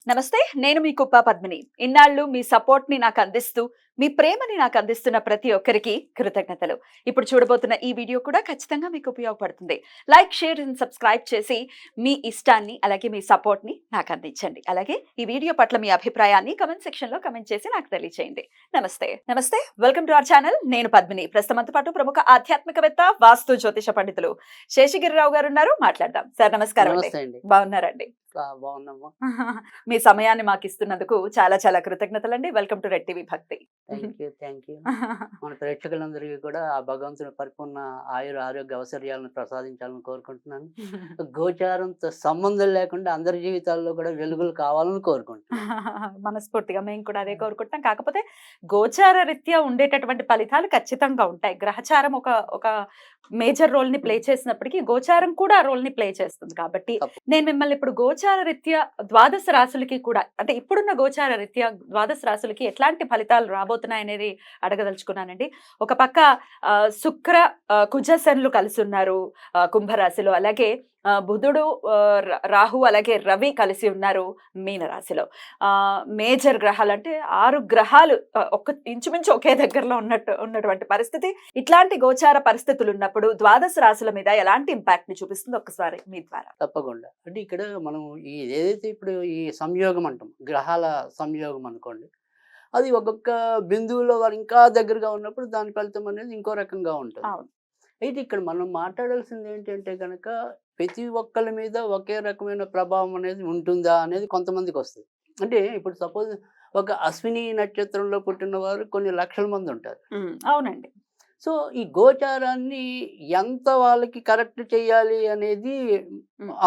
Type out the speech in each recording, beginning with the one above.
నమస్తే. నేను మీ కుప్ప పద్మిని. ఇన్నాళ్ళు మీ సపోర్ట్‌ని నాకందిస్తూ, మీ ప్రేమని నాకందిస్తున్న ప్రతి ఒక్కరికి కృతజ్ఞతలు. ఇప్పుడు చూడబోతున్న ఈ వీడియో కూడా ఖచ్చితంగా మీకు ఉపయోగపడుతుంది. లైక్, షేర్ అండ్ సబ్స్క్రైబ్ చేసి మీ ఇష్టాన్ని అలాగే మీ సపోర్ట్‌ని నాకందించండి. అలాగే ఈ వీడియో పట్ల మీ అభిప్రాయాన్ని కామెంట్ సెక్షన్‌లో కామెంట్ చేసి నాకు తెలియజేయండి. నమస్తే. నమస్తే. Welcome to our channel. నేను పద్మిని. ప్రస్తుతంతో పాటు ప్రముఖ ఆధ్యాత్మికవేత్త, వాస్తు జ్యోతిష పండితులు శేషగిరిరావు గారు ఉన్నారు. మాట్లాడదాం. సార్ నమస్కారం అండి. నమస్తే అండి. బాగున్నారండి? బాగున్నామ్మా. మీ సమయాన్ని మాకు ఇస్తున్నందుకు చాలా చాలా కృతజ్ఞతలండి. వెల్కమ్ టు రెడ్ టీవీ భక్తి. Thank you. మన ప్రేక్షకులందరికీ కూడా ఆ భగవంతుని పరిపూర్ణ ఆయుర ఆరోగ్య అవసర్యాలను ప్రసాదించాలని కోరుకుంటున్నాను. గోచారంతో సంబంధం లేకుండా అందరి జీవితాల్లో కూడా వెలుగులు కావాలని కోరుకుంటున్నాను. మనస్ఫూర్తిగా మేము కూడా అదే కోరుకుంటున్నాం. కాకపోతే గోచార రీత్యా ఉండేటటువంటి ఫలితాలు ఖచ్చితంగా ఉంటాయి. గ్రహచారం ఒక ఒక మేజర్ రోల్ ని ప్లే చేసినప్పటికీ గోచారం కూడా ఆ రోల్ ని ప్లే చేస్తుంది. కాబట్టి నేను మిమ్మల్ని ఇప్పుడు గోచార రీత్యా ద్వాదశ రాశులకి కూడా, అంటే ఇప్పుడున్న గోచార రీత్యా ద్వాదశ రాశులకి ఎట్లాంటి ఫలితాలు రాబోతున్నాయి అనేది అడగదలుచుకున్నానండి. ఒక పక్క శుక్ర కుజ శనులు కలిసి ఉన్నారు కుంభరాశిలో. అలాగే బుధుడు, రాహు అలాగే రవి కలిసి ఉన్నారు మీనరాశిలో. మేజర్ గ్రహాలు అంటే 6 గ్రహాలు ఇంచుమించు ఒకే దగ్గరలో ఉన్నటువంటి పరిస్థితి. ఇట్లాంటి గోచార పరిస్థితులు ఉన్నప్పుడు ద్వాదశ రాశుల మీద ఎలాంటి ఇంపాక్ట్ ని చూపిస్తుంది ఒక్కసారి మీ ద్వారా? తప్పకుండా. అంటే ఇక్కడ మనం ఏదైతే ఇప్పుడు ఈ సంయోగం అంటాం, గ్రహాల సంయోగం అనుకోండి, అది ఒక్కొక్క బిందువులో వారు ఇంకా దగ్గరగా ఉన్నప్పుడు దాని ఫలితం అనేది ఇంకో రకంగా ఉంటుంది. అయితే ఇక్కడ మనం మాట్లాడాల్సింది ఏంటంటే కనుక ప్రతి ఒక్కరి మీద ఒకే రకమైన ప్రభావం అనేది ఉంటుందా అనేది కొంతమందికి వస్తుంది. అంటే ఇప్పుడు సపోజ్ ఒక అశ్విని నక్షత్రంలో పుట్టిన వారు కొన్ని లక్షల మంది ఉంటారు. అవునండి. సో ఈ గోచారాన్ని ఎంత వాళ్ళకి కరెక్ట్ చేయాలి అనేది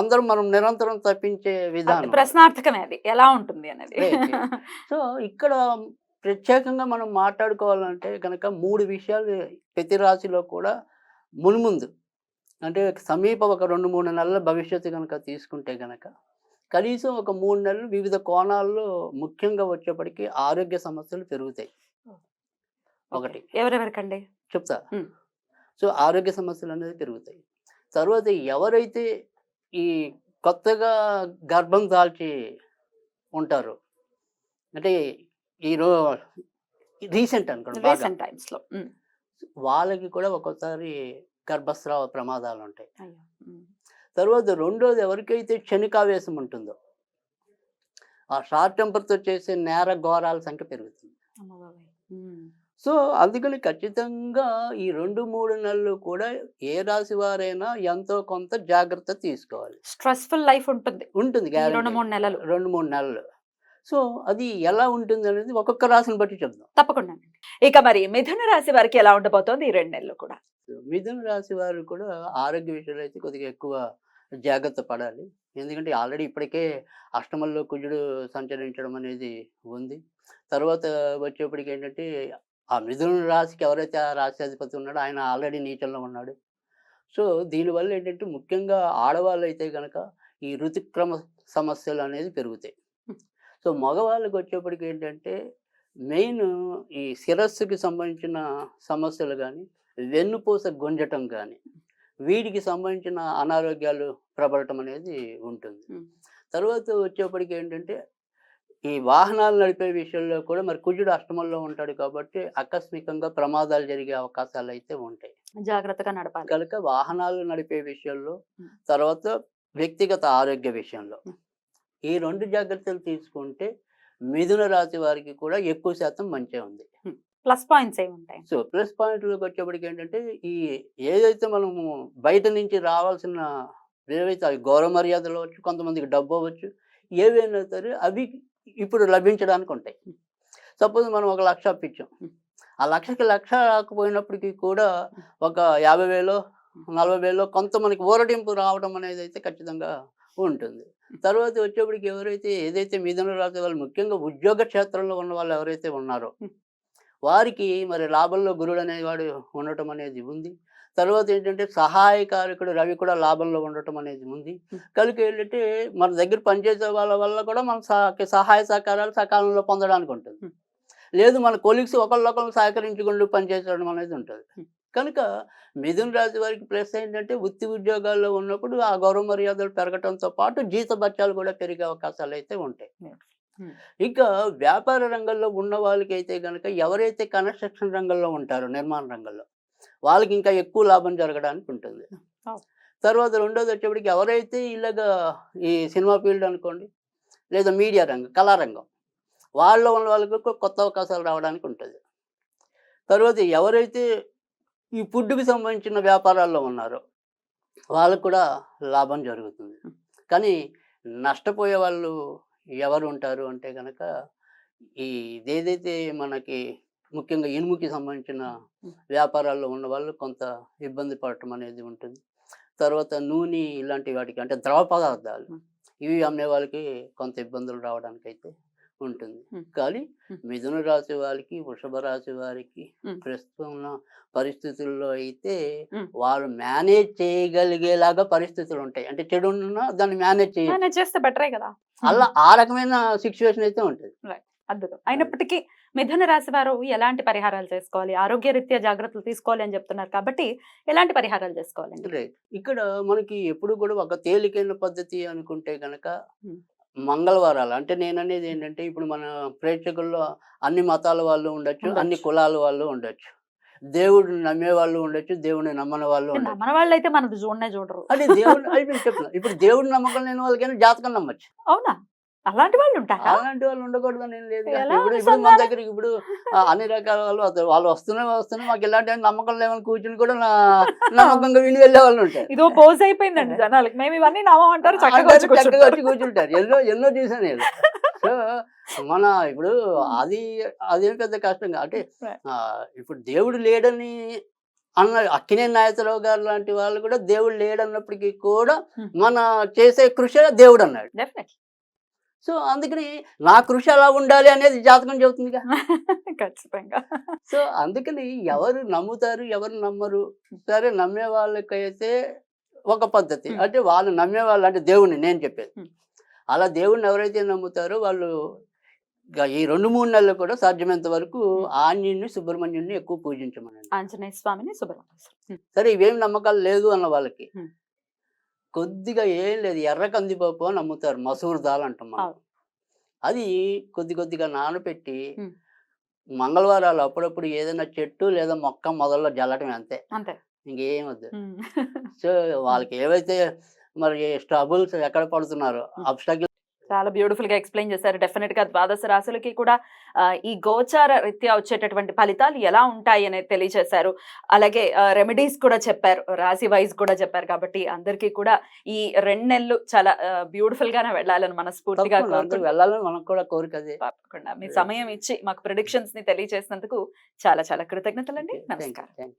అందరం మనం నిరంతరం తప్పించే విధానం, ప్రశ్నార్థకమే అది ఎలా ఉంటుంది అనేది. సో ఇక్కడ ప్రత్యేకంగా మనం మాట్లాడుకోవాలంటే కనుక 3 విషయాలు ప్రతి రాశిలో కూడా మున్ముందు, అంటే సమీప ఒక 2-3 నెలల భవిష్యత్తు కనుక తీసుకుంటే కనుక కనీసం ఒక 3 నెలలు వివిధ కోణాల్లో ముఖ్యంగా వచ్చేప్పటికీ ఆరోగ్య సమస్యలు పెరుగుతాయి. ఒకటి ఎవరెవరికండి చెప్తా. సో ఆరోగ్య సమస్యలు అనేది పెరుగుతాయి. తర్వాత ఎవరైతే ఈ కొత్తగా గర్భం దాల్చి ఉంటారో, అంటే రీసెంట్ అనుకోండి, వాళ్ళకి కూడా ఒక్కోసారి గర్భస్రావ ప్రమాదాలు ఉంటాయి. తర్వాత రెండోది, ఎవరికైతే క్షణికావేశం ఉంటుందో ఆ షార్ట్ టెంపర్తో చేసే నేర ఘోరాల సంఖ్య పెరుగుతుంది. సో అందుకని ఖచ్చితంగా ఈ 2-3 నెలలు కూడా ఏ రాశి వారైనా ఎంతో కొంత జాగ్రత్త తీసుకోవాలి. స్ట్రెస్ఫుల్ లైఫ్ ఉంటుంది 2-3 నెలలు. 2-3 నెలలు. సో అది ఎలా ఉంటుంది అనేది ఒక్కొక్క రాశిని బట్టి చెప్దాం. తప్పకుండా. ఇక మరి మిథున రాశి వారికి ఎలా ఉండబోతోంది ఈ 2 నెలలు కూడా? మిథున రాశి వారు కూడా ఆరోగ్య విషయాలు అయితే కొద్దిగా ఎక్కువ జాగ్రత్త పడాలి. ఎందుకంటే ఆల్రెడీ ఇప్పటికే అష్టమంలో కుజుడు సంచరించడం అనేది ఉంది. తర్వాత వచ్చేప్పటికి ఏంటంటే ఆ మిథున రాశికి ఎవరైతే ఆ రాశి అధిపతి ఉన్నాడో ఆయన ఆల్రెడీ నీచంలో ఉన్నాడు. సో దీనివల్ల ఏంటంటే ముఖ్యంగా ఆడవాళ్ళు అయితే కనుక ఈ ఋతుక్రమ సమస్యలు అనేది పెరుగుతాయి. సో మగవాళ్ళకి వచ్చేప్పటికి ఏంటంటే మెయిన్ ఈ శిరస్సుకి సంబంధించిన సమస్యలు కానీ, వెన్నుపూస గుంజటం కానీ, వీటికి సంబంధించిన అనారోగ్యాలు ప్రబలటం అనేది ఉంటుంది. తర్వాత వచ్చేప్పటికి ఏంటంటే ఈ వాహనాలు నడిపే విషయంలో కూడా మరి కుజుడు అష్టమంలో ఉంటాడు కాబట్టి ఆకస్మికంగా ప్రమాదాలు జరిగే అవకాశాలు అయితే ఉంటాయి. జాగ్రత్తగా నడపాలి కనుక వాహనాలు నడిపే విషయంలో, తర్వాత వ్యక్తిగత ఆరోగ్య విషయంలో ఈ 2 జాగ్రత్తలు తీసుకుంటే మిథున రాశి వారికి కూడా ఎక్కువ శాతం మంచిగా ఉంది. ప్లస్ పాయింట్స్ ఏముంటాయి? సో ప్లస్ పాయింట్లకు వచ్చేప్పటికి ఏంటంటే ఈ ఏదైతే మనము బయట నుంచి రావాల్సిన ఏవైతే అవి గౌరవ మర్యాదలు అవ్వచ్చు, కొంతమందికి డబ్బు అవ్వచ్చు, ఏవైనా సరే అవి ఇప్పుడు లభించడానికి ఉంటాయి. సపోజ్ మనం 1 లక్ష అప్పించాం, ఆ లక్షకి లక్ష రాకపోయినప్పటికీ కూడా ఒక 50,000 40,000 కొంత మనకి ఊరటింపు రావడం అనేది అయితే ఖచ్చితంగా ఉంటుంది. తర్వాత వచ్చేప్పటికి ఏదైతే మిథున రాశి వాళ్ళు ముఖ్యంగా ఉద్యోగ క్షేత్రంలో ఉన్న వాళ్ళు ఎవరైతే ఉన్నారో వారికి మరి లాభంలో గురుడు అనేవాడు ఉండటం అనేది ఉంది. తర్వాత ఏంటంటే సహాయకారకుడు రవి కూడా లాభంలో ఉండటం అనేది ఉంది. కనుక ఏంటంటే మన దగ్గర పనిచేసే వాళ్ళ వల్ల కూడా మన సహాయ సహకారాలు సకాలంలో పొందడానికి ఉంటుంది. లేదు మన కొలీగ్స్ ఒకళ్ళొకళ్ళు సహకరించుకుంటూ పనిచేయడం అనేది ఉంటుంది. కనుక మిథున రాశి వారికి ప్లస్ ఏంటంటే వృత్తి ఉద్యోగాల్లో ఉన్నప్పుడు ఆ గౌరవ మర్యాదలు పెరగటంతో పాటు జీత భత్యాలు కూడా పెరిగే అవకాశాలు అయితే ఉంటాయి. ఇంకా వ్యాపార రంగంలో ఉన్న వాళ్ళకైతే గనక ఎవరైతే కన్స్ట్రక్షన్ రంగంలో ఉంటారో నిర్మాణ రంగంలో వాళ్ళకి ఇంకా ఎక్కువ లాభం జరగడానికి ఉంటుంది. తర్వాత రెండోది వచ్చేప్పటికి ఎవరైతే ఇలాగా ఈ సినిమా ఫీల్డ్ అనుకోండి, లేదా మీడియా రంగం, కళారంగం వాళ్ళలో ఉన్న వాళ్ళకు కొత్త అవకాశాలు రావడానికి ఉంటుంది. తర్వాత ఎవరైతే ఈ ఫుడ్కి సంబంధించిన వ్యాపారాల్లో ఉన్నారో వాళ్ళకు కూడా లాభం జరుగుతుంది. కానీ నష్టపోయే వాళ్ళు ఎవరు ఉంటారు అంటే కనుక ఇదేదైతే మనకి ముఖ్యంగా ఇనుముకి సంబంధించిన వ్యాపారాల్లో ఉన్న వాళ్ళు కొంత ఇబ్బంది పడటం అనేది ఉంటుంది. తర్వాత నూనె ఇలాంటి వాటికి అంటే ద్రవ పదార్థాలు ఇవి అమ్మే వాళ్ళకి కొంత ఇబ్బందులు రావడానికి అయితే ఉంటుంది. కానీ మిథున రాశి వారికి, వృషభ రాశి వారికి ప్రస్తుతం ఉన్న పరిస్థితుల్లో అయితే వాళ్ళు మేనేజ్ చేయగలిగేలాగా పరిస్థితులు ఉంటాయి. అంటే చెడు ఉన్నా దాన్ని మేనేజ్ చేస్తే బెటరే కదా, అలా ఆ రకమైన సిచ్యువేషన్ అయితే ఉంటుంది. అద్భుతం. అయినప్పటికీ మిథున రాశి వారు ఎలాంటి పరిహారాలు చేసుకోవాలి, ఆరోగ్య రీత్యా జాగ్రత్తలు తీసుకోవాలి అని చెప్తున్నారు కాబట్టి ఎలాంటి పరిహారాలు చేసుకోవాలండి? రైట్. ఇక్కడ మనకి ఎప్పుడు కూడా ఒక తేలికైన పద్ధతి అనుకుంటే గనక మంగళవారాలు, అంటే నేననేది ఏంటంటే ఇప్పుడు మన ప్రేక్షకుల్లో అన్ని మతాల వాళ్ళు ఉండొచ్చు, అన్ని కులాల వాళ్ళు ఉండొచ్చు, దేవుడిని నమ్మే వాళ్ళు ఉండొచ్చు, దేవుడిని నమ్మని వాళ్ళు ఉండొచ్చు. నమ్మని వాళ్ళు అయితే మనది చూడరు. అంటే దేవుడిని అయిపోయింది చెప్తున్నా. ఇప్పుడు దేవుడిని నమ్మకం లేని వాళ్ళకైనా జాతకం నమ్మచ్చు. అవునా? అలాంటి వాళ్ళు ఉంటారా? అలాంటి వాళ్ళు ఉండకూడదని ఏం లేదు. ఎలా ఇప్పుడు ఇప్పుడు మన దగ్గరికి ఇప్పుడు అన్ని రకాల వాళ్ళు వస్తూనే మాకు ఇలాంటి నమ్మకం లేవని కూర్చుని కూడా నమ్మకంగా విని వెళ్ళే వాళ్ళు ఉంటారు. ఇదో పోజ్ అయిపోయిందండి జనాలకి, మేము ఇవన్నీ నమ్మమంటారు, చక్కగా వచ్చి కూర్చుంటారు. ఎన్నో చూసాను నేను. సో మన ఇప్పుడు అదేం పెద్ద కష్టంగా అంటే ఇప్పుడు దేవుడు లేడని అన్న అక్కినేని నాగేశ్వరరావు గారు లాంటి వాళ్ళు కూడా దేవుడు లేడన్నప్పటికీ కూడా మన చేసే కృషి దేవుడు అన్నాడు. సో అందుకని నా కృషి అలా ఉండాలి అనేది జాతకం చెబుతుందిగా. ఖచ్చితంగా. సో అందుకని ఎవరు నమ్ముతారు, ఎవరు నమ్మరు. సరే, నమ్మే వాళ్ళకైతే ఒక పద్ధతి, అంటే వాళ్ళు నమ్మే వాళ్ళు అంటే దేవుడిని నేను చెప్పేది. అలా దేవుడిని ఎవరైతే నమ్ముతారో వాళ్ళు ఈ 2-3 నెలలు కూడా సాధ్యమైనంత వరకు ఆంజనేయుని, సుబ్రహ్మణ్యుని ఎక్కువ పూజించమనండి. ఆంజనేయ స్వామిని, సుబ్రహ్మణ్య. సరే, ఇవేం నమ్మకాలు లేదు అన్న వాళ్ళకి కొద్దిగా ఏం లేదు, ఎర్ర కందిపప్పు అని నమ్ముతారు, మసూర్ దాల్ అంటాం మనం. అది కొద్దిగా నానబెట్టి మంగళవారాలు అప్పుడప్పుడు ఏదైనా చెట్టు లేదా మొక్క మొదల్లో జల్లటం, అంతే, ఇంకేం వద్దు. సో వాళ్ళకి ఏవైతే మరి స్ట్రగుల్స్ ఎక్కడ పడుతున్నారో అబ్స్ట్రగుల్ చాలా బ్యూటిఫుల్ గా ఎక్స్ప్లెయిన్ చేశారు. డెఫినెట్ గా ద్వాదశ రాశులకి కూడా ఈ గోచార రీత్యా వచ్చేటటువంటి ఫలితాలు ఎలా ఉంటాయి అనేది తెలియజేశారు. అలాగే రెమెడీస్ కూడా చెప్పారు, రాశి వైజ్ కూడా చెప్పారు. కాబట్టి అందరికీ కూడా ఈ 2 నెలలు చాలా బ్యూటిఫుల్ గానే వెళ్ళాలని మనస్ఫూర్తిగా వెళ్ళాలని మనకు కూడా కోరిక. తప్పకుండా మీ సమయం ఇచ్చి మాకు ప్రిడిక్షన్స్ ని తెలియజేసినందుకు చాలా చాలా కృతజ్ఞతలండి. నమస్కారం.